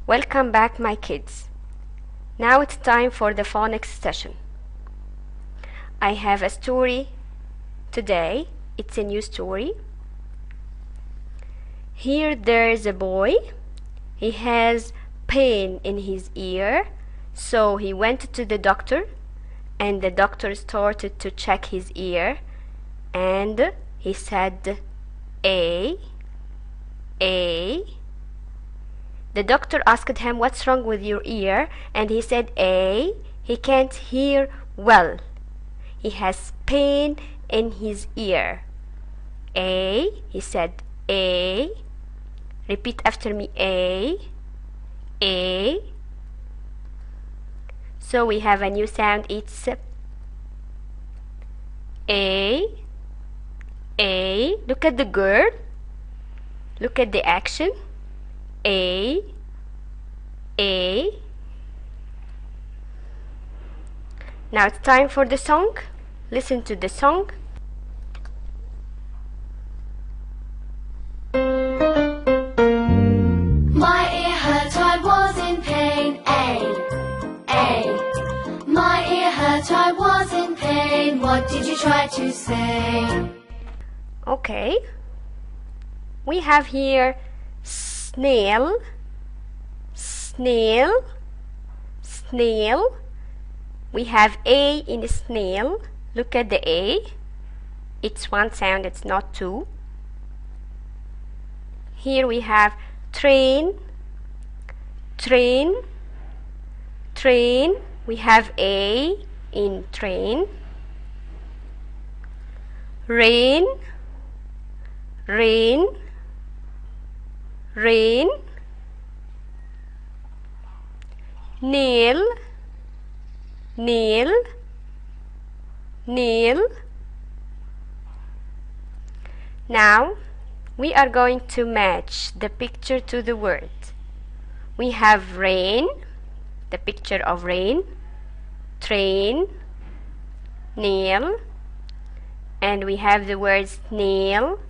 Welcome back, my kids. Now it's time for the phonics session. I have a story today. It's a new story. Here there's a boy. He has pain in his ear, so he went to the doctor, and the doctor started to check his ear, and he said A. The doctor asked him, what's wrong with your ear? And he said A. He can't hear well. He has pain in his ear. A. He said A. Repeat after me, A. So we have a new sound. It's A. Look at the girl. Look at the action. A. Now it's time for the song. Listen to the song. My ear hurt, I was in pain. A. My ear hurt, I was in pain. What did you try to say? Okay. We have here snail. We have A in snail. Look at the A. It's one sound, it's not two. Here we have train. We have A in train. Rain. Nail. Now we are going to match the picture to the word. We have rain, the picture of rain, train, nail, and we have the words nail,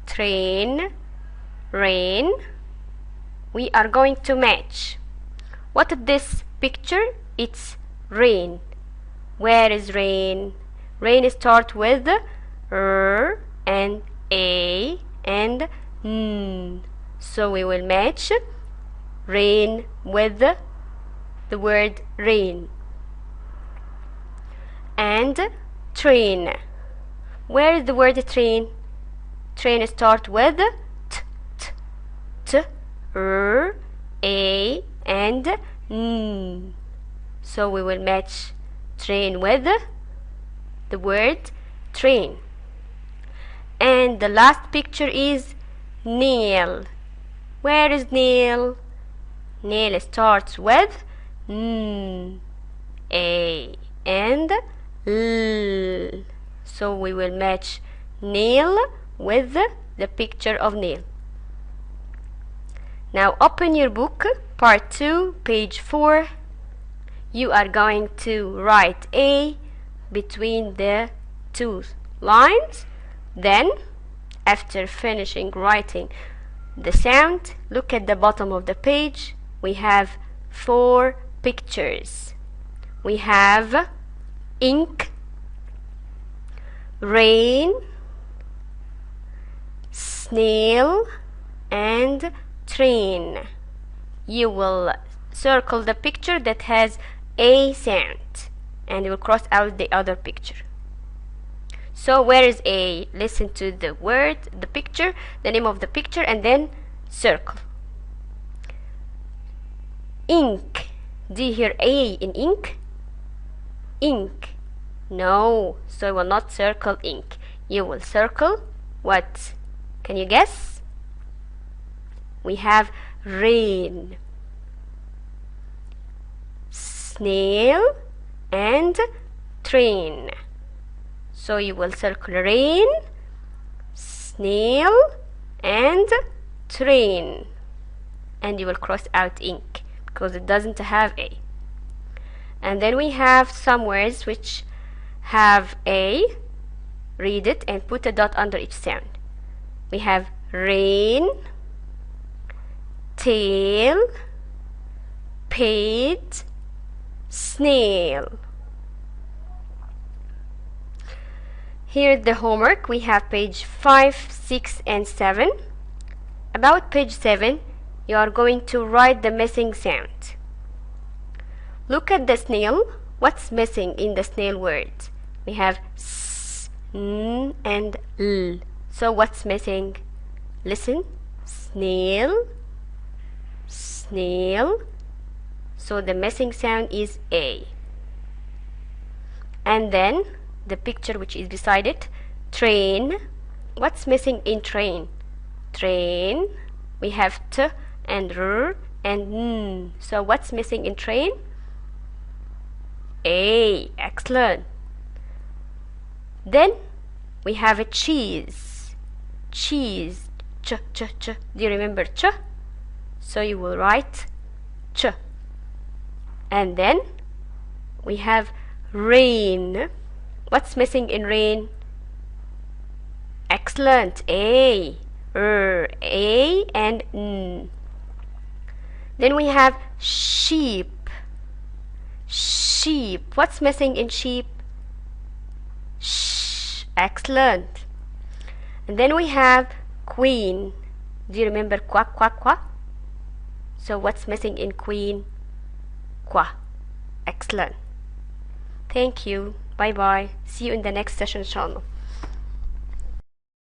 train, rain. We are going to match. What is this picture? It's rain. Where is rain? Rain starts with R and A and N. So we will match rain with the word rain. And train. Where is the word train? Train starts with T, R, A and N. So we will match train with the word train. And the last picture is nail. Where is nail? Nail starts with N, A and L. So we will match nail with the picture of nail. Now open your book, part 2, page 4. You are going to write A between the two lines. Then, after finishing writing the sound, look at the bottom of the page. We have 4 pictures. We have ink, rain, snail, and train. You will circle the picture that has A sound, and you will cross out the other picture. So where is A? Listen to the word, the picture, the name of the picture, and then circle. Ink. Do you hear A in ink? Ink. No, so you will not circle ink. You will circle what? Can you guess? We have rain, snail, and train. So you will circle rain, snail, and train. And you will cross out ink because it doesn't have A. And then we have some words which have A. Read it and put a dot under each sound. We have rain, tail, spade, snail. Here's the homework. We have page 5, 6, and 7. About page 7, you are going to write the missing sound. Look at the snail. What's missing in the snail word? We have s, n, and l. So what's missing? Listen. Snail, snail. So the missing sound is A. And then the picture which is beside it, train. What's missing in train? Train. We have t and r and n. So what's missing in train? A. Excellent. Then we have a cheese. Cheese. Ch, ch, ch. Do you remember ch? So you will write ch. And then we have rain. What's missing in rain? Excellent. A. A and n. Then we have sheep. Sheep. What's missing in sheep? Sh. Excellent. And then we have queen. Do you remember quack, quack, quack? So what's missing in queen? Qua. Excellent. Thank you. Bye bye. See you in the next session, inshallah.